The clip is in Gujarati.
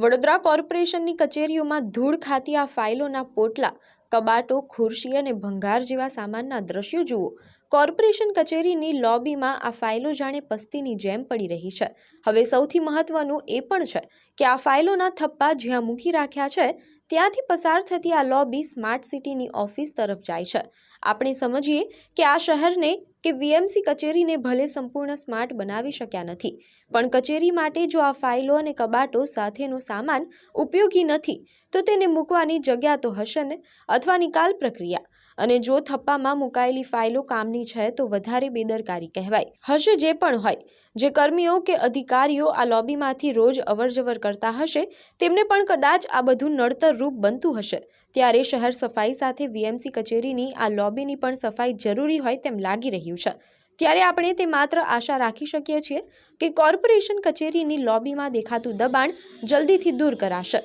વડોદરા કોર્પોરેશનની કચેરીઓમાં ધૂળ ખાતી આ ફાઇલોના પોટલા, કબાટો, ખુરશી અને ભંગાર જેવા સામાનના દ્રશ્યો જુઓ. કોર્પોરેશન કચેરીની લોબીમાં આ ફાઇલો જાણે પસ્તીની જેમ પડી રહી છે. હવે સૌથી મહત્વનું એ પણ છે કે આ ફાઇલોના થપ્પા જ્યાં મૂકી રાખ્યા છે ત્યાંથી પસાર થતી આ લોબી સ્માર્ટ સિટીની ઓફિસ તરફ જાય છે. આપણે સમજીએ કે આ શહેરને કે વીએમસી કચેરીને ભલે સંપૂર્ણ સ્માર્ટ બનાવી શક્યા નથી, પણ કચેરી માટે જો આ ફાઇલો અને કબાટો સાથેનો સામાન ઉપયોગી નથી તો તેને મૂકવાની જગ્યા તો હશે ને, અથવા નિકાલ પ્રક્રિયા. અને જો થપ્પામાં મુકાયેલી ફાઇલો કામની છે તો વધારે બેદરકારી કહેવાય. હશે જે પણ હોય, જે કર્મીઓ કે અધિકારીઓ આ લોબીમાંથી રોજ અવરજવર કરતા હશે તેમને પણ કદાચ આ બધું નડતર રૂપ બનતું હશે. ત્યારે શહેર સફાઈ સાથે વીએમસી કચેરીની આ લોબીની પણ સફાઈ જરૂરી હોય તેમ લાગી રહ્યું છે. ત્યારે આપણે તે માત્ર આશા રાખી શકીએ છીએ કે કોર્પોરેશન કચેરીની લોબીમાં દેખાતું દબાણ જલ્દીથી દૂર કરાશે.